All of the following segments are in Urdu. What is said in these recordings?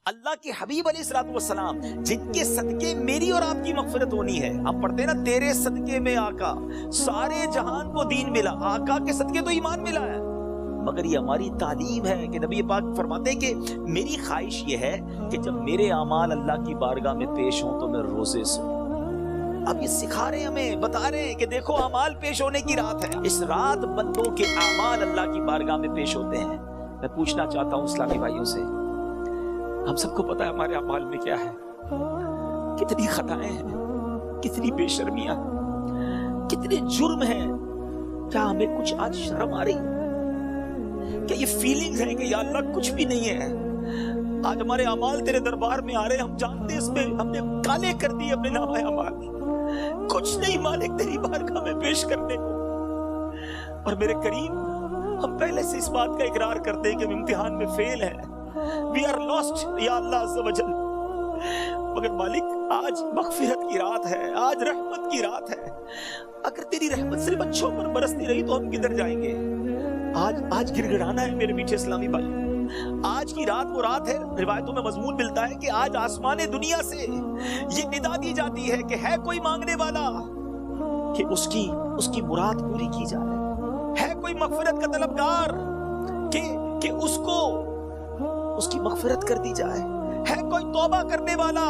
اللہ کے حبیب علیہ الصلوۃ والسلام جن کے صدقے میری اور آپ کی مغفرت ہونی ہے. ہم پڑھتے ہیں نا تیرے صدقے میں آقا سارے جہان کو دین ملا. آقا کے صدقے تو ایمان ملا ہے، مگر یہ ہماری تعلیم ہے کہ نبی پاک فرماتے ہیں کہ میری خواہش یہ ہے کہ جب میرے اعمال اللہ کی بارگاہ میں پیش ہوں تو میں روزے سے. اب یہ سکھا رہے ہیں ہمیں، بتا رہے ہیں کہ دیکھو اعمال پیش ہونے کی رات ہے. اس رات بندوں کے اعمال اللہ کی بارگاہ میں پیش ہوتے ہیں. میں پوچھنا چاہتا ہوں اسلامی بھائیوں سے، ہم سب کو پتا ہے ہمارے اعمال میں کیا ہے، کتنی خطائیں ہیں، کتنی بے شرمیاں، کتنے جرم ہیں. کیا ہمیں کچھ آج شرم آ رہی ہے؟ کیا یہ فیلنگز ہیں کہ یا اللہ کچھ بھی نہیں ہے؟ آج ہمارے اعمال تیرے دربار میں آ رہے ہیں، ہم جانتے ہیں اس میں ہم نے کالے کر دیے اپنے نامہ اعمال، کچھ نہیں مالک تیری بارگاہ میں پیش کرنے کو. اور میرے کریم ہم پہلے سے اس بات کا اقرار کرتے ہیں کہ ہم امتحان میں فیل ہیں، we are lost یا اللہ عز و جل. مگر مالک آج مغفرت کی رات ہے، آج رحمت کی رات ہے. اگر تیری رحمت صرف اچھوں پر برستی رہی تو ہم کدھر جائیں گے؟ آج گڑ گڑانا ہے میرے میٹھے اسلامی بھائی. آج کی رات وہ رات ہے، روایتوں میں مضمون ملتا ہے کہ آج آسمان دنیا سے یہ ندا دی جاتی ہے کہ ہے کوئی مانگنے والا کہ اس کی مراد پوری کی جائے. ہے کوئی مغفرت کا طلبگار کہ اس کو اس کی مغفرت کر دی جائے. ہے کوئی توبہ کرنے والا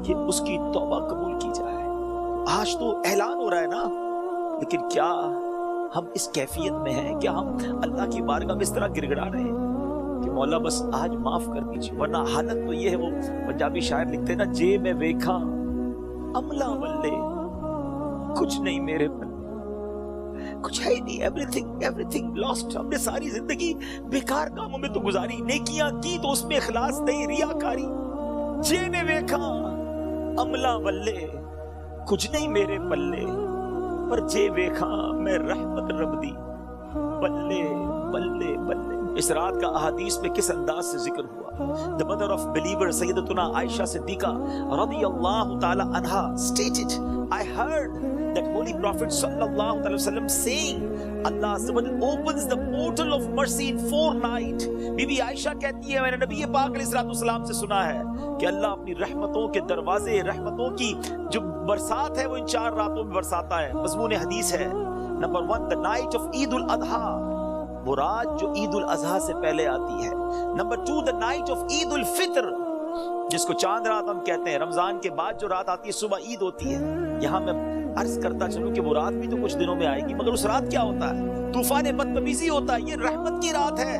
کہ اس کی توبہ قبول کی جائے. آج تو اعلان ہو رہا ہے نا، لیکن کیا ہم اس کیفیت میں ہیں؟ کیا ہم اللہ کی بارگاہ میں اس طرح گڑ گڑا رہے ہیں کہ مولا بس آج معاف کر دیجیے؟ ورنہ حالت تو یہ ہے، وہ پنجابی شاعر لکھتے نا، جے میں ویکھا عملہ ولے کچھ نہیں میرے پلے، کچھ ہے ہی نہیں، ایوریتھنگ لاسٹ. ہم نے ساری زندگی بیکار کاموں میں تو گزاری، نیکیاں کی تو اس میں اخلاص نہیں، ریاکاری. جے میں ویکھا عملہ ولے کچھ نہیں میرے پلے، پر جے ویکھا میں رحمت رب دی بلے بلے بلے. اس رات کا احادیث میں کس انداز سے ذکر ہوا. The mother of believer سیدتنا عائشہ صدیقہ رضی اللہ تعالی عنہا stated, I heard that Holy Prophet sallallahu alaihi wasallam saying, Allah Azza wa Jalla opens the portal of mercy in 4 nights. بی بی عائشہ کہتی ہے میں نے نبی پاک علیہ الصلوۃ والسلام سے سنا ہے کہ اللہ اپنی رحمتوں کے دروازے، رحمتوں کی جو برسات ہے وہ ان 4 راتوں میں برساتا ہے. مضمون حدیث ہے نمبر 1 the night of عید الاضحیٰ، وہ رات جو عید الاضحیٰ سے پہلے آتی ہے. نمبر 2 the night of عید الفطر، جس کو چاند رات ہم کہتے ہیں. رمضان کے بعد جو رات آتی ہے صبح عید ہوتی ہے. یہاں میں عرض کرتا چلوں کہ وہ رات بھی تو کچھ دنوں میں آئے گی، مگر اس رات کیا ہوتا ہے؟ طوفان بدتمیزی ہوتا ہے. یہ رحمت کی رات ہے،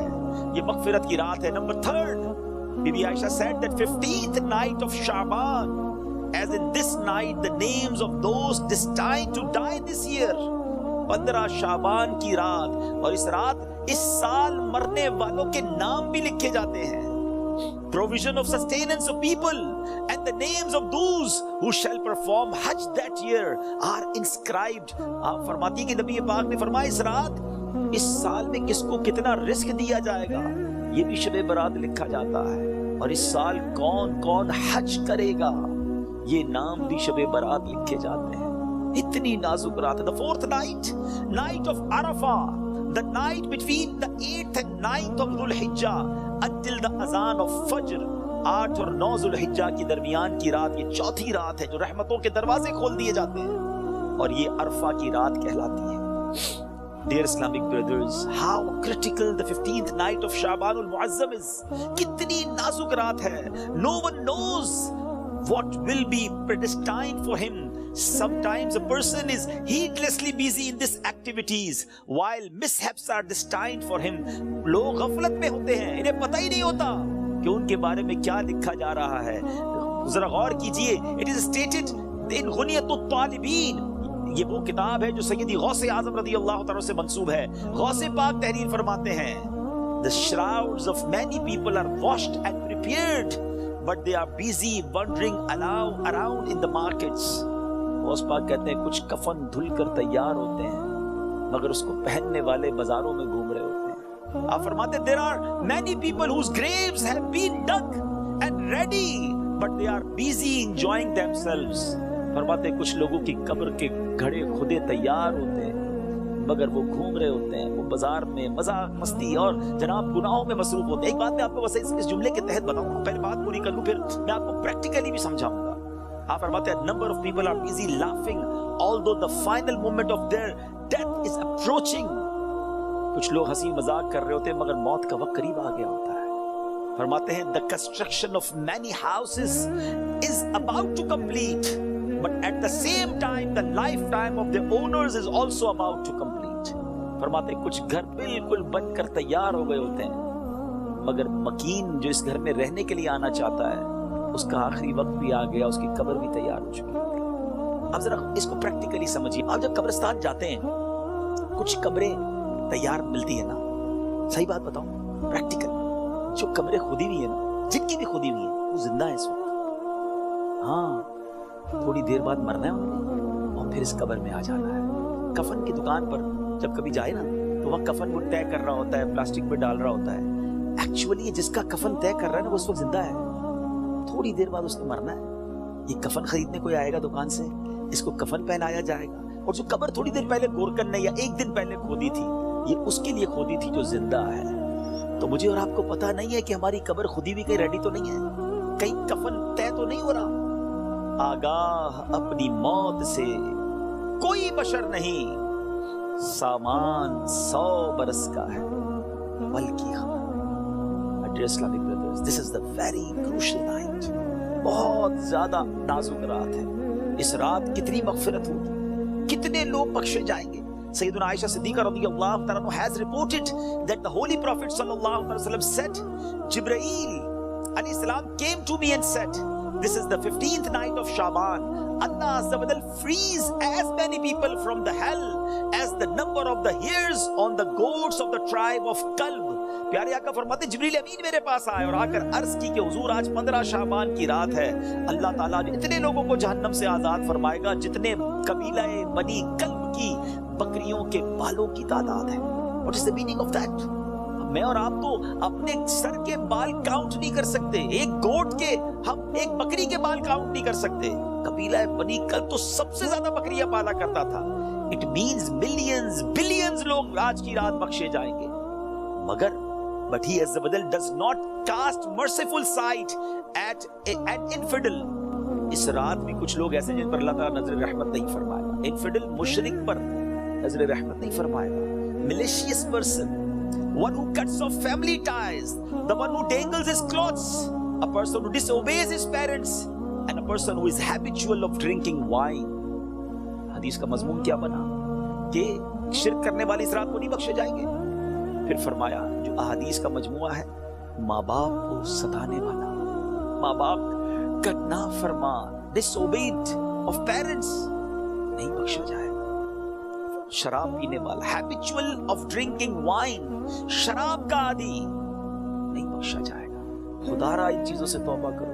یہ مغفرت کی رات ہے. Number 3 be be Ayesha said that 15th night of Shaban, as in this night the names of those destined to die this year. 15 شعبان کی رات، اور اس رات اس سال مرنے والوں کے نام بھی لکھے جاتے ہیں. Provision of sustenance of people and the names of those who shall perform Hajj that year are inscribed. آپ فرماتی ہیں کہ نبی پاک نے فرمایا اس رات اس سال میں کس کو کتنا رزق دیا جائے گا یہ بھی شب برات لکھا جاتا ہے، اور اس سال کون کون حج کرے گا یہ نام بھی شب برات لکھے جاتے ہیں. اتنی نازک رات ہے. The 4th night, night of Arafah, the night between the 8th and 9th of Dhul Hijjah until the azan of Fajr. 8 اور 9 ذو الحجہ کی درمیان کی رات، یہ 4تھی رات ہے جو رحمتوں کے دروازے کھول دیے جاتے ہیں، اور یہ عرفہ کی رات کہلاتی ہے. Dear Islamic brothers, how critical the 15th night of Shaban al-Mu'azzam is. کتنی نازک رات ہے. No one knows what will be predestined for him. Sometimes a person is heedlessly busy in these activities while mishaps are destined for him. لوگ غفلت میں ہوتے ہیں، انہیں پتہ ہی نہیں ہوتا کہ ان کے بارے میں کیا لکھا جا رہا ہے. ذرا غور کیجئے. It is stated in غنیۃ الطالبین، یہ وہ کتاب ہے جو سیدی غوث اعظم رضی اللہ تعالیٰ سے منسوب ہے. غوث پاک تحریر فرماتے ہیں The shrouds of many people are washed and prepared, but they are busy wandering around in the markets. Ghaus Pak کہتے ہیں کچھ کفن دھل کر تیار ہوتے ہیں مگر اس کو پہننے والے بازاروں میں گھوم رہے ہوتے ہیں. آپ فرماتے ہیں There are many people whose graves have been dug and ready, but they are busy enjoying themselves. فرماتے ہیں کچھ لوگوں کی قبر کے گھڑے کھدے تیار ہوتے ہیں مگر وہ گھوم رہے ہوتے ہیں، وہ بازار میں مذاق مستی اور جناب گناہوں میں مصروف ہوتے ہیں۔ ایک بات میں آپ کو بس اس جملے کے تحت بتاؤں، پہلے بات پوری کر لوں پھر میں آپ کو پریکٹیکلی بھی سمجھاؤں گا۔ آپ فرماتے ہیں number of people are busy laughing although the final moment of their death is approaching۔ کچھ لوگ ہنسی مذاق کر رہے ہوتے ہیں مگر موت کا وقت قریب آ گیا ہوتا ہے۔ فرماتے ہیں the construction of many houses is about to complete but at the same time the lifetime of the owners is also about to complete۔ فرماتے ہیں کچھ گھر بالکل بن کر تیار ہو گئے ہوتے ہیں مگر مکین جو اس گھر میں رہنے کے لیے آنا چاہتا ہے اس کا آخری وقت بھی آ گیا، اس کی قبر بھی تیار ہو چکی ہے۔ اب ذرا اس کو پریکٹیکلی سمجھیے، آپ جب قبرستان جاتے ہیں کچھ قبریں تیار ملتی ہیں نا، صحیح بات بتاؤں پریکٹیکل، جو قبریں کھودی ہوئی ہیں نا، جن کی بھی کھودی ہوئی ہیں وہ زندہ ہے اس وقت، ہاں تھوڑی دیر بعد مرنا ہے انہوں نے اور پھر اس قبر میں آ جانا ہے۔ کفن کی دکان پر جب کبھی جائے نا تو وہ کفن وہ طے کر رہا ہوتا ہے، پلاسٹک میں ڈال رہا ہوتا ہے، ایکچولی جس کا کفن طے کر رہا ہے نا وہ اس وقت زندہ ہے، تھوڑی دیر بعد اس نے مرنا ہے۔ یہ کفن خریدنے کوئی آئے گا دکان سے، اس کو کفن پہنایا جائے گا، اور جو قبر تھوڑی دیر پہلے گورکن نے یا ایک دن پہلے کھودی تھی یہ اس کے لیے کھودی تھی جو زندہ ہے۔ تو مجھے اور آپ کو پتا نہیں ہے کہ ہماری قبر خودی بھی کہیں ریڈی تو نہیں ہے، کہیں کفن طے تو نہیں ہو رہا۔ آگاہ اپنی موت سے کوئی بشر نہیں، سامان 100 برس کا ہے بلکہ خبر۔ Dear Islamic brothers, this is the very crucial night۔ بہت زیادہ نازک رات ہے۔ اس رات کتنی مغفرت ہوگی، کتنے لوگ بخشے جائیں گے۔ سیدنا عائشہ صدیقہ رضی اللہ تعالیٰ عنہ has reported that the holy prophet sallallahu alaihi wasallam said, Jibreel alayhi salam came to me and said, this is the 15th night of Shaban, Allah Azza wa Jal frees as many people from the hell as the number of the hairs on the goats of the tribe of Kalb۔ پیارے آقا فرماتے جبریل امین میرے پاس آئے اور آ کر عرض کی کہ حضور آج 15 شعبان کی رات ہے، اللہ تعالیٰ اتنے لوگوں کو جہنم سے آزاد فرمائے گا جتنے قبیلہ بنی کلب کی بکریوں کے بالوں کی تعداد ہے۔ What is the meaning of that؟ میں اور آپ تو اپنے سر کے بال کاؤنٹ نہیں کر سکتے، ایک گوٹ کے، ہم ایک بکری کے بال کاؤنٹ نہیں کر سکتے۔ قبیلہ بنی کلب تو سب سے زیادہ بکریاں پالا کرتا تھا۔ It means millions, billions لوگ آج کی رات بخشے جائیں گے، مگر But he Azza wa Jal does not cast merciful sight at an infidel۔ اس رات بھی کچھ لوگ ایسے جن پر اللہ تعالیٰ نظر رحمت نہیں فرمائے گا۔ انفیڈل مشرک پر نظر رحمت نہیں فرمائے گا۔ malicious person، one who cuts off family ties، the one who dangles his clothes، a person who disobeys his parents، and a person who is habitual of drinking wine۔ حدیث کا مضمون کیا بنا کہ شرک کرنے والے اس رات کو نہیں بخشے جائیں گے۔ پھر فرمایا جو احادیث کا مجموعہ ہے، ماں باپ کو ستانے والا، ماں باپ کا نافرمان، disobeyed of parents، نہیں بخشا جائے گا۔ شراب پینے والا، habitual of drinking wine، شراب کا عادی، نہیں بخشا جائے گا۔ خدا را ان چیزوں سے توبہ کرو۔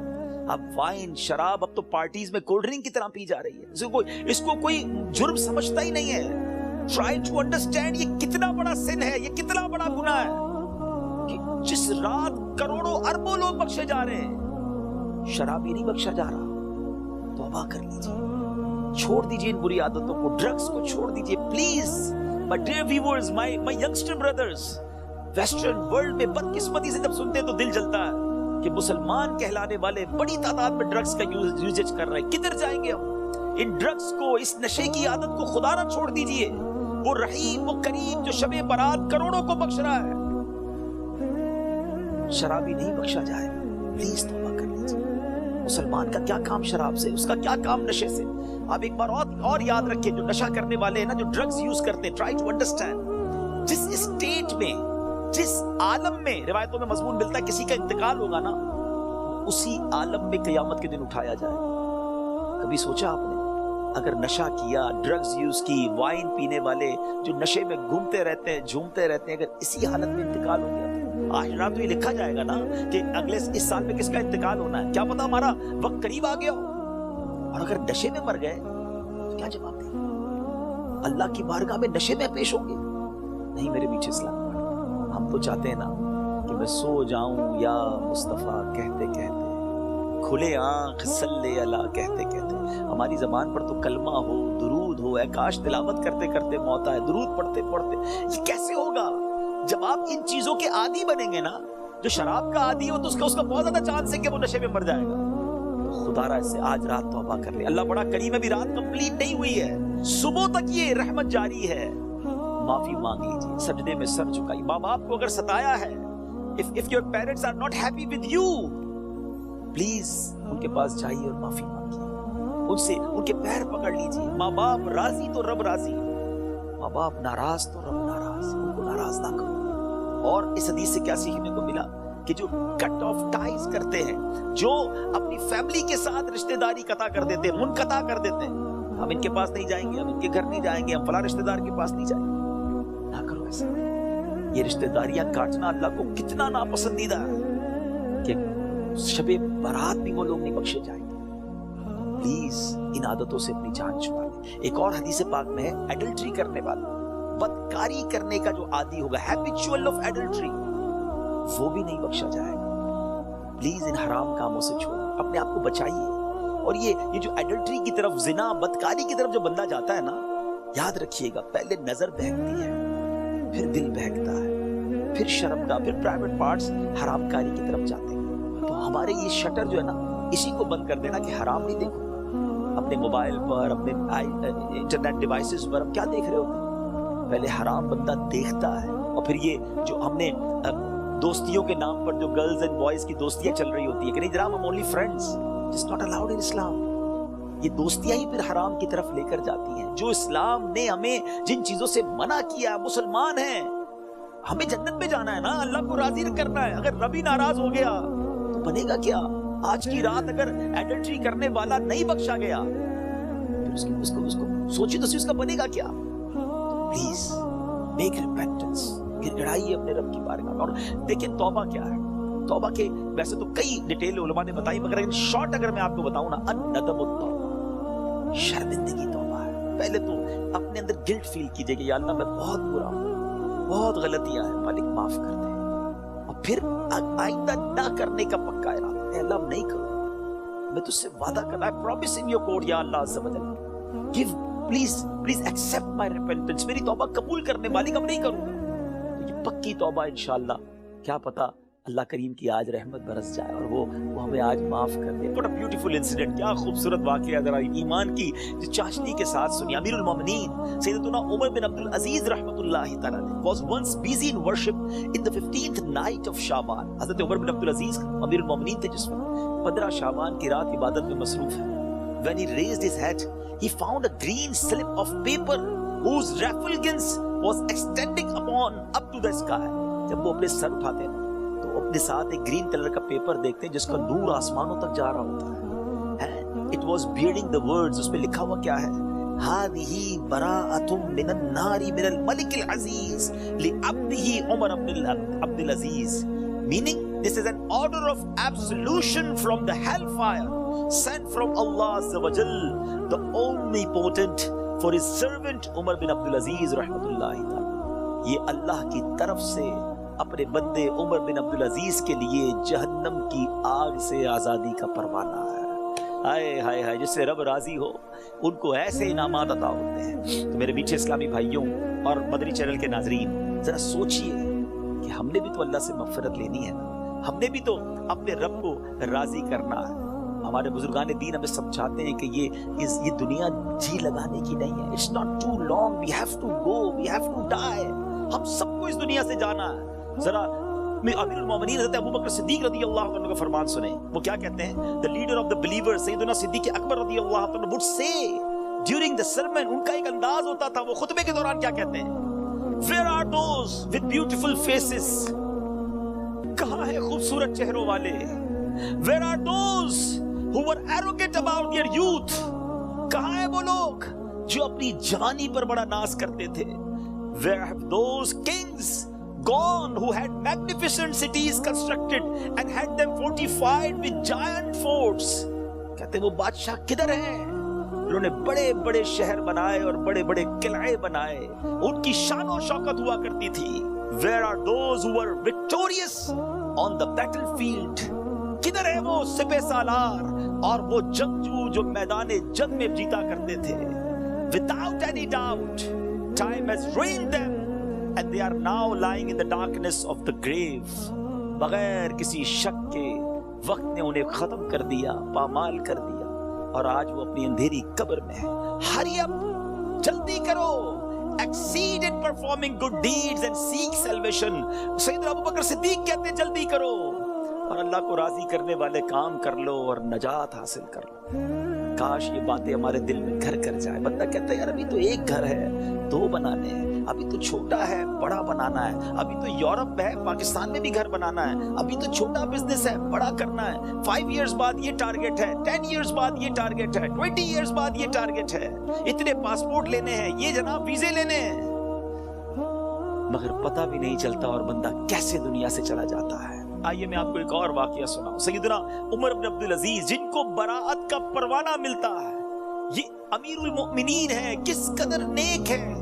اب وائن، شراب اب تو پارٹیز میں کولڈ ڈرنک کی طرح پی جا رہی ہے، اس کو کوئی جرم سمجھتا ہی نہیں ہے۔ Try to understand یہ کتنا بڑا سن ہے، یہ کتنا بڑا گناہ ہے کہ جس رات کروڑوں اربوں لوگ بخشے جا رہے ہیں، شرابی نہیں بخشا جا رہا۔ توبہ کر لیجیے، چھوڑ دیجیے ان بری عادتوں کو، ڈرگز کو چھوڑ دیجیے please. My dear viewers, my youngster brothers، western world میں بدقسمتی سے جب سنتے ہیں تو دل جلتا ہے کہ مسلمان کہلانے والے بڑی تعداد میں ڈرگز کا یوزیج کر رہے ہیں۔ کدھر جائیں گے ہم؟ ان ڈرگز کو، اس نشے کی عادت کو خدا نہ چھوڑ دیجیے۔ وہ رحیم، وہ کریم جو شب برات کروڑوں کو بخش رہا ہے، شرابی نہیں بخشا جائے گا۔ پلیز توبہ کر لیجیے۔ مسلمان کا کیا کام شراب سے، اس کا کیا کام نشے سے؟ آپ ایک بار اور یاد رکھیں، جو نشہ کرنے والے ہیں نا، جو ڈرگز یوز کرتے ہیں، ٹرائی ٹو انڈرسٹینڈ جس اسٹیٹ میں، جس عالم میں روایتوں میں مضمون ملتا ہے کسی کا انتقال ہوگا نا، اسی عالم میں قیامت کے دن اٹھایا جائے گا۔ کبھی سوچا آپ نے اگر نشہ کیا، ڈرگز یوز کی، وائن پینے والے جو نشے میں گھومتے رہتے ہیں، جھومتے رہتے ہیں، اگر اسی حالت میں انتقال ہو گیا، آج رات تو یہ لکھا جائے گا نا کہ اگلے اس سال میں کس کا انتقال ہونا ہے، کیا پتا ہمارا وقت قریب آ گیا ہو۔ اور اگر نشے میں مر گئے تو کیا جواب دیں؟ اللہ کی بارگاہ میں نشے میں پیش ہوں گے؟ نہیں میرے میٹھے اسلام، ہم تو چاہتے ہیں نا کہ میں سو جاؤں یا مصطفیٰ کہتے کہتے کھلے آنکھ صلی اللہ کہتے کہتے ہماری زبان پر تو کلمہ ہو، درود ہو، اے کاش تلاوت کرتے کرتے موت آئے، درود پڑھتے پڑھتے. یہ کیسے ہوگا؟ جب آپ ان چیزوں کے عادی بنیں گے نا. جو شراب کا عادی ہو تو اس کا بہت زیادہ چانس ہے کہ وہ نشے میں مر جائے گا. خدا را اس سے آج رات توبہ کر لے. اللہ بڑا کریم ہے، ابھی رات کمپلیٹ نہیں ہوئی ہے، صبح تک یہ رحمت جاری ہے. معافی مانگ لیجیے، سجدے میں سر جھکائیے. ماں باپ کو اگر ستایا ہے، if your parents are not happy with you, please ان کے پاس جائیے اور معافی مانگیے، ان سے ان کے پیر پکڑ لیجیے. ماں باپ راضی تو رب راضی، ماں باپ ناراض تو رب ناراض. ان کو ناراض نہ کرو. اور اس حدیث سے کیا سیکھنے کو ملا؟ کہ جو کٹ آف ٹائز کرتے ہیں، جو اپنی فیملی کے ساتھ رشتہ داری قطع کر دیتے ہیں، منقطع کر دیتے ہیں، ہم ان کے پاس نہیں جائیں گے، ہم ان کے گھر نہیں جائیں گے، ہم فلاں رشتہ دار کے پاس نہیں جائیں گے. نہ کرو ایسا. یہ رشتہ داریاں کاٹنا اللہ کو کتنا ناپسندیدہ ہے کہ شب برات بھی وہ لوگ نہیں بخشے جائیں گے. پلیز ان عادتوں سے اپنی جان چھڑا لیں. ایک اور حدیث پاک میں ہے ایڈلٹری کرنے والا، بدکاری کرنے کا جو عادی ہوگا، ہیبچول آف ایڈلٹری، وہ بھی نہیں بخشا جائے گا. پلیز ان حرام کاموں سے چھوڑیں، اپنے آپ کو بچائیے. اور یہ جو ایڈلٹری کی طرف، زنا بدکاری کی طرف جو بندہ جاتا ہے نا، یاد رکھیے گا پہلے نظر بہکتی ہے، پھر دل بہکتا ہے، پھر شرمگاہ، پھر پرائیویٹ پارٹس حرام کاری کی طرف جاتے ہیں. تو ہمارے یہ شٹر جو ہے نا، اسی کو بند کر دینا کہ حرام نہیں دیکھو. اپنے موبائل پر، اپنے انٹرنیٹ ڈیوائسز پر ہم کیا دیکھ رہے ہوتے ہیں؟ پہلے حرام بندہ دیکھتا ہے، اور پھر یہ جو ہم نے دوستیوں کے نام پر جو گرلز اینڈ بوائز کی دوستیاں چل رہی ہوتی ہے کہ نہیں جناب ہم اونلی فرینڈز، جس ناٹ الاؤڈ ان اسلام. یہ دوستیاں ہی پھر حرام کی طرف لے کر جاتی ہیں. جو اسلام نے ہمیں جن چیزوں سے منع کیا، مسلمان ہیں، ہمیں جنت میں جانا ہے نا، اللہ کو راضی کرنا ہے. اگر رب ہی ناراض ہو گیا تو بنے گا کیا؟ آج کی رات اگر ایڈلٹری کرنے والا نہیں بخشا گیا، پھر اس کو سوچی تو اس کا بنے گا کیا؟ پلیز میک ریپینٹنس، گڑگڑائیے اپنے رب کی بارگاہ میں. اور دیکھیں توبہ کیا ہے. توبہ کے ویسے تو کئی ڈیٹیل علماء نے بتائی، مگر ان شارٹ اگر میں آپ کو بتاؤں نا، الندم التوبہ، شرمندگی توبہ ہے. پہلے تو اپنے اندر گلٹ فیل کیجئے کہ یا اللہ میں بہت برا ہوں، بہت غلطیاں ہیں، مالک معاف کر دے. اور پھر آئندہ نہ کرنے کا پکا ارادہ، اے اللہ نہیں کروں، میں تجھ سے وعدہ کرتا ہے، پرامس ان یور کورٹ یا اللہ عز و جل، give please accept my repentance, میری توبہ قبول کرنے والی اب نہیں کروں گا. یہ پکی توبہ انشاءاللہ، کیا پتا اللہ کریم کی آج رحمت برس جائے اور وہ ہمیں آج معاف کر دے. What a beautiful incident، کیا خوبصورت واقعہ، ذرا ایمان کی چاشنی کے ساتھ سنیے. امیر المومنین سیدنا عمر بن عبد العزیز رحمۃ اللہ تعالی was once busy in worship in the 15th night of شعبان. حضرت عمر بن عبد العزیز امیر المومنین تھے جس وقت 15 شعبان کی رات عبادت میں مصروف ہیں. When he raised his head, he found a green slip of paper whose refulgence was extending up to the sky. جب وہ اپنے سر اٹھاتے ہیں تو اپنے ساتھ ایک گرین کلر کا پیپر دیکھتے ہیں جس کا نور آسمانوں تک جا رہا ہوتا ہے. It was bearing the words، اس پہ لکھا ہوا کیا ہے؟ هذه براءة من النار من الملك العزيز لعبده عمر بن عبد العزيز. Meaning this is an order of absolution from the hellfire sent from Allah Azza wa Jal, the omnipotent, for his servant Umar bin Abdul Aziz rahmatullahi ta'ala. یہ اللہ کی طرف سے اپنے بندے عمر بن عبد العزیز کے لیے جہنم کی آگ سے آزادی کا پروانہ ہے. ہائے ہائے ہائے، جس سے رب راضی ہو ان کو ایسے انعامات عطا ہوتے ہیں. تو میرے میٹھے اسلامی بھائیوں اور مدنی چینل کے ناظرین، ذرا سوچئے کہ ہم نے بھی تو اللہ سے مغفرت لینی ہے، ہم نے بھی تو اپنے رب کو راضی کرنا ہے. ہمارے بزرگان دین ہمیں سمجھاتے ہیں کہ یہ دنیا جی لگانے کی نہیں ہے. It's not too long, we have to go, we have to die. ہم سب کو اس دنیا سے جانا ہے. ذرا امیر المومنین حضرت ابو بکر صدیق رضی اللہ عنہ کا فرمان سنیں. وہ کیا کہتے ہیں؟ The leader of the believers سیدنا صدیق اکبر رضی اللہ عنہ would say during the sermon، ان کا ایک انداز ہوتا تھا، وہ خطبے کے دوران کیا کہتے ہیں؟ Where are those with beautiful faces؟ کہاں ہے خوبصورت چہروں والے؟ Where are those who were arrogant about their youth؟ کہاں ہیں وہ لوگ جو اپنی جوانی پر بڑا ناز کرتے تھے؟ Where have those kings gone who had magnificent cities constructed and had them fortified with giant forts؟ کہتے ہیں وہ بادشاہ کدھر ہیں انہوں نے بڑے بڑے شہر بنائے اور بڑے بڑے قلعے بنائے، ان کی شان و شوکت ہوا کرتی تھی. Where are those who were victorious on the battlefield؟ کدھر ہے وہ سپہ سالار اور وہ جنگجو جو میدان جنگ میں جیتا کرتے تھے. Without any doubt, time has ruined them and they are now lying in the darkness of the grave. بغیر کسی شک کے وقت نے انہیں ختم کر دیا, پامال کر دیا, اور آج وہ اپنی اندھیری قبر میں ہے. Hurry up, جلدی کرو. Exceed in performing good deeds and seek salvation. سیدنا ابوبکر صدیق کہتے ہیں جلدی کرو اور اللہ کو راضی کرنے والے کام کر لو اور نجات حاصل کر لو. کاش یہ باتیں ہمارے دل میں گھر کر جائے. بندہ کہتا ہے یار ابھی تو ایک گھر ہے, 2 بنانے ہیں, ابھی تو چھوٹا ہے بڑا بنانا ہے, ابھی تو یورپ میں ہے پاکستان میں بھی گھر بنانا ہے, ابھی تو چھوٹا بزنس ہے بڑا کرنا ہے, 5 ایئرز بعد یہ ٹارگٹ ہے, 10 ایئرز بعد یہ ٹارگٹ ہے, 20 ایئرز بعد یہ ٹارگٹ ہے, اتنے پاسپورٹ لینے ہیں, یہ جناب ویزے لینے ہیں. مگر پتہ بھی نہیں چلتا اور بندہ کیسے دنیا سے چلا جاتا ہے. آئیے میں آپ کو ایک اور واقعہ سناؤں. سیدنا عمر بن عبدالعزیز جن کو براءت کا پروانہ ملتا ہے, یہ امیر المؤمنین ہے, کس قدر نیک ہے.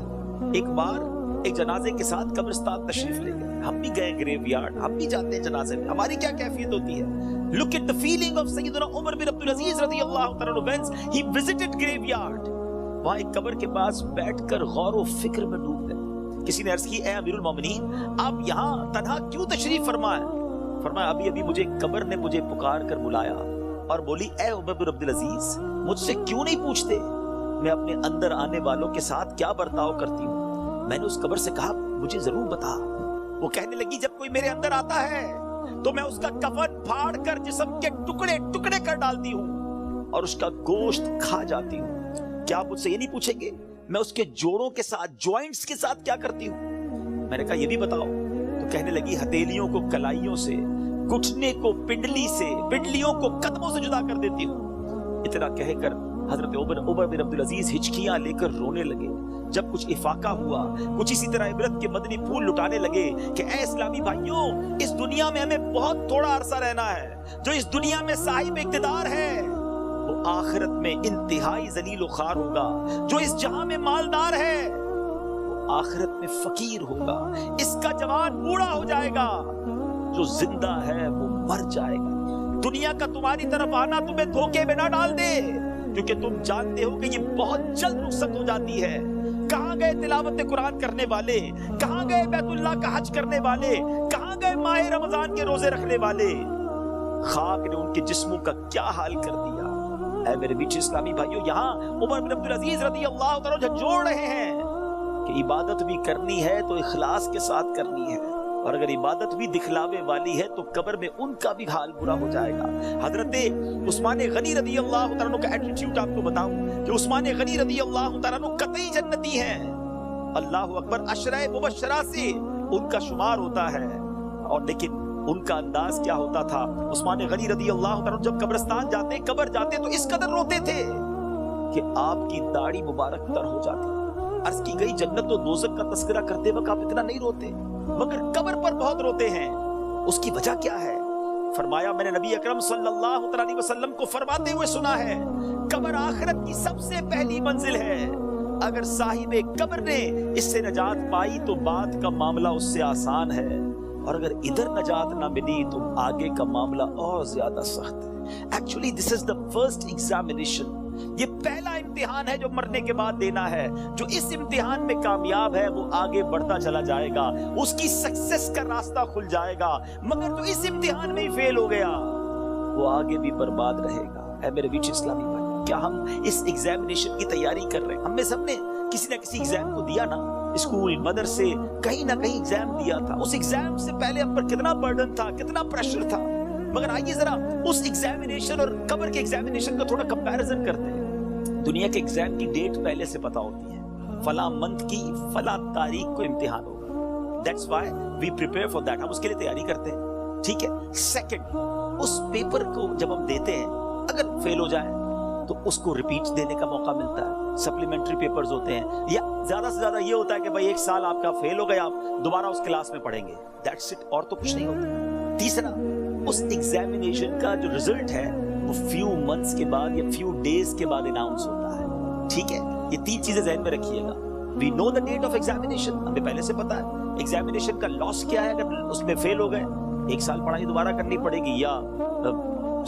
ایک بار ایک جنازے کے ساتھ قبرستان تشریف لے گئے. ہم بھی گئے گریو یارڈ, ہم بھی جاتے ہیں جنازے میں, ہماری کیا کیفیت ہوتی ہے. Look at the feeling of سیدنا عمر بن عبدالعزیز رضی اللہ تعالیٰ عنہ when he visited graveyard. وہاں ایک قبر کے پاس بیٹھ کر غور و فکر میں ڈوب گئے. کسی نے عرض کی اے امیر المومنین آپ یہاں تنہا کیوں تشریف فرمائے. فرمایا ابھی ابھی مجھے قبر نے مجھے پکار کر بلایا اور بولی اے عمر بن عبدالعزیز مجھ سے کیوں نہیں پوچھتے میں اپنے اندر آنے والوں کے ساتھ کیا برتاؤ کرتی ہوں. میں نے اس قبر سے کہا مجھے ضرور بتا. وہ کہنے لگی جب کوئی میرے اندر آتا ہے تو میں اس کا کفن پھاڑ کر جسم کے ٹکڑے ٹکڑے کر ڈالتی ہوں اور اس کا گوشت کھا جاتی ہوں. کیا آپ مجھ سے یہ نہیں پوچھیں گے میں اس کے جوڑوں کے ساتھ جوائنٹس کے ساتھ کیا کرتی ہوں. میں نے کہا یہ بھی بتاؤ. تو کہنے لگی ہتھیلیوں کو کلائیوں سے, گھٹنے کو پنڈلی سے, پنڈلیوں کو قدموں سے جدا کر دیتی ہوں. اتنا کہہ کر حضرت عمر بن عبدالعزیز ہچکیاں لے کر رونے لگے. جب کچھ افاقہ ہوا, کچھ اسی طرح عبرت کے مدنی پھول لٹانے لگے کہ اے اسلامی بھائیوں اس دنیا میں ہمیں بہت تھوڑا عرصہ رہنا ہے. جو اس دنیا میں صاحب اقتدار ہے وہ آخرت میں انتہائی ذلیل و خوار ہوگا. جو اس جہاں میں مالدار ہے وہ آخرت میں فقیر ہوگا. اس کا جوان بوڑھا ہو جائے گا, جو زندہ ہے وہ مر جائے گا. دنیا کا تمہاری طرف آنا تمہیں دھوکے میں نہ ڈال دے, کیونکہ تم جانتے ہو کہ یہ بہت جلد رخصت ہو جاتی ہے. کہاں گئے تلاوت قرآن کرنے والے, کہاں گئے بیت اللہ کا حج کرنے والے, کہاں گئے ماہ رمضان کے روزے رکھنے والے. خاک نے ان کے جسموں کا کیا حال کر دیا. اے میرے بیچ اسلامی بھائیوں یہاں عمر بن عبدالعزیز رضی اللہ تعالیٰ عنہ جوڑ رہے ہیں کہ عبادت بھی کرنی ہے تو اخلاص کے ساتھ کرنی ہے, اور اگر عبادت بھی دکھلاوے والی ہے تو قبر میں ان کا بھی حال برا ہو جائے گا. حضرت عثمان غنی رضی اللہ تعالیٰ عنہ کا ایٹیٹیوڈ آپ کو بتاؤں کہ عثمان غنی رضی اللہ تعالیٰ عنہ قطعی جنتی ہیں. اللہ اکبر, عشرہ مبشرہ سے ان کا شمار ہوتا ہے. اور لیکن ان کا انداز کیا ہوتا تھا. عثمان غنی رضی اللہ تعالیٰ عنہ جب قبرستان جاتے, قبر جاتے تو اس قدر روتے تھے کہ آپ کی داڑھی مبارک تر ہو جاتی. عرض کی گئی جنت و دوزخ کا تذکرہ کرتے وقت آپ اتنا نہیں روتے, مگر قبر پر بہت روتے ہیں. اس کی وجہ کیا ہے؟ فرمایا میں نے نبی اکرم صلی اللہ علیہ وسلم کو فرماتے ہوئے سنا ہے قبر آخرت کی سب سے پہلی منزل ہے. اگر صاحب قبر نے اس سے نجات پائی تو بعد کا معاملہ اس سے آسان ہے, اور اگر ادھر نجات نہ ملی تو آگے کا معاملہ اور زیادہ سخت ہے. Actually this is the first examination. یہ پہلا امتحان ہے جو مرنے کے بعد دینا ہے. جو اس امتحان میں کامیاب ہے وہ آگے بڑھتا چلا جائے گا, اس کی سکسس کا راستہ کھل جائے گا. مگر جو اس امتحان میں ہی فیل ہو گیا وہ آگے بھی برباد رہے گا. اے میرے بیچ اسلامی بھائی, کیا ہم اس ایگزامینیشن کی تیاری کر رہے ہیں؟ ہم میں سب نے کسی نہ کسی ایگزام کو دیا نا, اسکول مدرسے کہیں نہ کہیں ایگزام دیا تھا. اس ایگزام سے پہلے ہم پر کتنا برڈن تھا, کتنا پریشر تھا. مگر آئیے ذرا اس ایگزامینیشن اور قبر کے ایگزامینیشن کا تھوڑا کمپیریزن کرتے ہیں. دنیا کے ایگزام کی ڈیٹ پہلے سے پتا ہوتی ہے, فلاں منتھ کی فلاں تاریخ کو امتحان ہوگا. That's why we prepare for that. ہم اس کے لیے تیاری کرتے ہیں, ٹھیک ہے. سیکنڈ, اس پیپر کو جب ہم دیتے ہیں اگر فیل ہو جائے تو اس کو ریپیٹ دینے کا موقع ملتا ہے. سپلیمنٹری پیپرز ہوتے ہیں, یا زیادہ سے زیادہ یہ ہوتا ہے کہ بھائی 1 سال آپ کا فیل ہو گیا, آپ دوبارہ اس کلاس میں پڑھیں گے. That's it, اور تو کچھ نہیں ہوتا. تیسرا, اس ایگزامینیشن کا جو ریزلٹ ہے وہ فیو منتھس کے بعد یا فیو ڈیز کے بعد اناؤنس ہوتا ہے, ٹھیک ہے. یہ 3 چیزیں ذہن میں رکھیے گا. We know the date of examination, ہمیں پہلے سے پتا ہے. ایگزامینیشن کا لاس کیا ہے اگر اس میں فیل ہو گئے, 1 سال پڑھائی دوبارہ کرنی پڑے گی, یا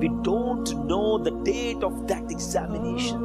we don't know the date of that examination।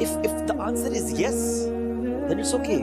if the answer is yes, then it's okay।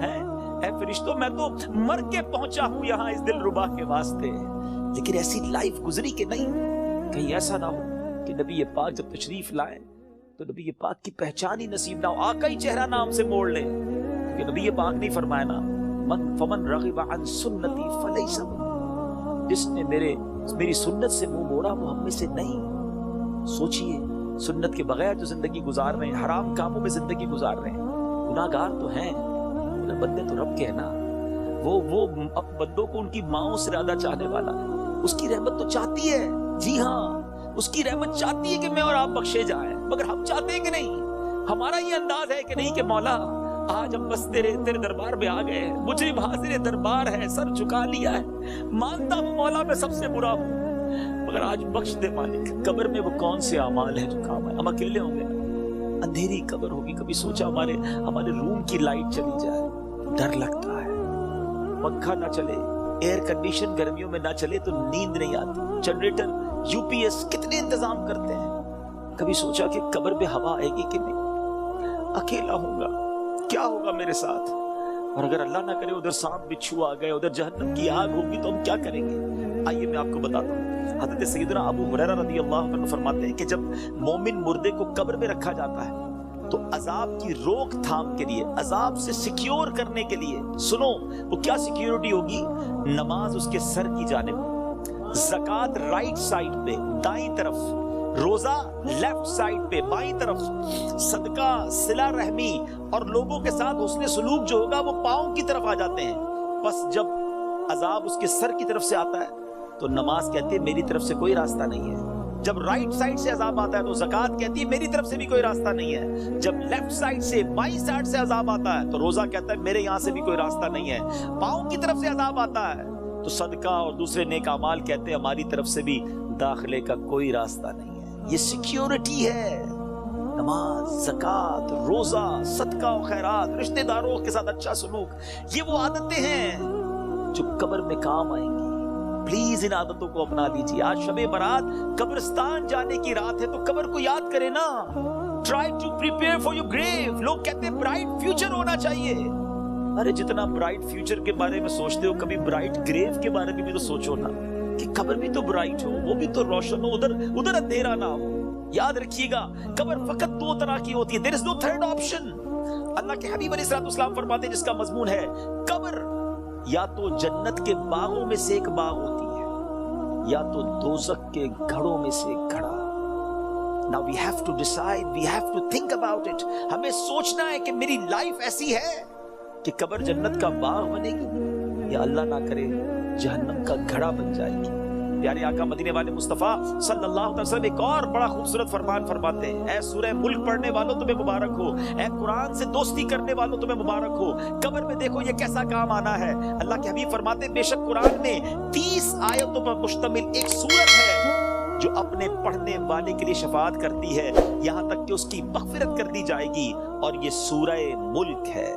اے فرشتوں، میں تو مر کے پہنچا ہوں یہاں اس دل ربا کے واسطے، لیکن ایسی لائف گزری کہ نہیں، کہیں ایسا نہ ہو کہ نبی پاک جب تشریف لائیں تو نبی پاک کی پہچان ہی نصیب نہ ہو، آقا ہی چہرہ نام سے موڑ لیں. کہ نبی پاک نہیں فرمایا نا فمن رغب عن سنتی فلیس منی، جس نے میری سنت سے منہ موڑا وہ ہم میں سے نہیں. سوچئے سنت کے بغیر جو زندگی گزار رہے ہیں، حرام کاموں میں زندگی گزار رہے ہیں، گناہگار تو ہیں مگر بندے تو رب کے ہیں نا. وہ بندوں کو ان کی ماؤں سے زیادہ چاہنے والا ہے، اس کی رحمت تو چاہتی ہے. جی ہاں، اس کی رحمت چاہتی ہے کہ میں اور آپ بخشے جائیں، مگر ہم چاہتے ہیں کہ نہیں؟ ہمارا یہ انداز ہے کہ نہیں کہ مولا آج ہم بس تیرے دربار میں آ گئے، مجرم حاضر دربار ہے، سر جھکا لیا ہے، مانتا ہوں مولا میں سب سے برا ہوں، مگر آج بخش دے مالک. قبر میں وہ کون سے اعمال ہیں جو کام ہے؟ ہم اکیلے ہوں گے، اندھیری قبر ہوگی. کبھی سوچا ہمارے روم کی لائٹ چلی جائے، ڈر لگتا ہے. پنکھا نہ چلے، ایئر کنڈیشن گرمیوں میں نہ چلے تو نیند نہیں آتی. جنریٹر، یو پی ایس کتنے انتظام کرتے ہیں. کبھی سوچا کہ قبر میں ہوا آئے گی کہ نہیں؟ اکیلا ہوں گا، کیا ہوگا میرے ساتھ؟ اور اگر اللہ نہ کرے ادھر سانپ بچھو آ گئے، ادھر جہنم کی آگ ہوگی تو ہم کیا کریں گے؟ آئیے میں آپ کو بتاتا ہوں. حضرت سیدنا ابو ہریرہ رضی اللہ عنہ فرماتے ہیں کہ جب مومن مردے کو قبر میں رکھا جاتا ہے تو عذاب کی روک تھام کے لیے، عذاب سے سیکیور کرنے کے لیے، سنو وہ کیا سیکیورٹی ہوگی؟ نماز اس کے سر کی جانب، زکوٰۃ رائٹ سائڈ پہ دائیں طرف، روزہ لیفٹ سائڈ پہ بائیں طرف، صدقہ، صلہ رحمی اور لوگوں کے ساتھ حسن سلوک جو ہوگا وہ پاؤں کی طرف آ جاتے ہیں. بس جب عذاب اس کے سر کی طرف سے آتا ہے تو نماز کہتی ہے میری طرف سے کوئی راستہ نہیں ہے. جب رائٹ سائڈ سے عذاب آتا ہے تو زکوٰۃ کہتی ہے میری طرف سے بھی کوئی راستہ نہیں ہے. جب لیفٹ سائڈ سے بائیں سائڈ سے عذاب آتا ہے تو روزہ کہتا ہے میرے یہاں سے بھی کوئی راستہ نہیں ہے. پاؤں کی طرف سے عذاب آتا ہے تو صدقہ اور دوسرے نیک اعمال کہتے ہیں ہماری طرف سے بھی داخلے کا کوئی راستہ نہیں ہے. یہ سیکیورٹی ہے. نماز، زکوٰۃ، روزہ، صدقہ و خیرات، رشتہ داروں کے ساتھ اچھا سلوک، یہ وہ عادتیں ہیں جو قبر میں کام آئیں گی. پلیز ان عادتوں کو اپنا لیجیے. آج شب برات قبرستان جانے کی رات ہے تو قبر کو یاد کریں نا. Try to prepare for your grave. لوگ کہتے ہیں برائٹ فیوچر ہونا چاہیے. ارے جتنا برائٹ فیوچر کے بارے میں سوچتے ہو کبھی برائٹ گریو کے بارے میں بھی تو سوچو نا، کہ قبر بھی تو برائٹ ہو، وہ بھی تو روشن ہو، ادھر اندھیرا نہ ہو. یاد رکھیے گا قبر فقط دو طرح کی ہوتی ہے. There is no third option. اللہ کے حبیب علیہ السلام فرماتے ہیں جس کا مضمون ہے قبر یا تو جنت کے باغوں میں سے ایک باغ ہوتی ہے یا تو دوزخ کے گھڑوں میں سے ایک گھڑا. Now we have to decide, we have to think about it. ہمیں سوچنا ہے کہ میری لائف ایسی ہے کہ قبر جنت کا باغ بنے گی یا اللہ نہ کرے جہنم کا گھڑا بن جائے گی. پیارے آقا مدینے والے مصطفیٰ صلی اللہ علیہ وسلم ایک اور بڑا خوبصورت فرمان فرماتے ہیں. اے سورہ ملک پڑھنے والوں تمہیں مبارک ہو، اے قرآن سے دوستی کرنے والوں تمہیں مبارک ہو. قبر میں دیکھو یہ کیسا کام آنا ہے. اللہ کے حبیب فرماتے ہیں بے شک قرآن میں 30 آیتوں پر مشتمل ایک سورت ہے جو اپنے پڑھنے والے کے لیے شفاعت کرتی ہے یہاں تک کہ اس کی مغفرت کر دی جائے گی، اور یہ سورہ ملک ہے.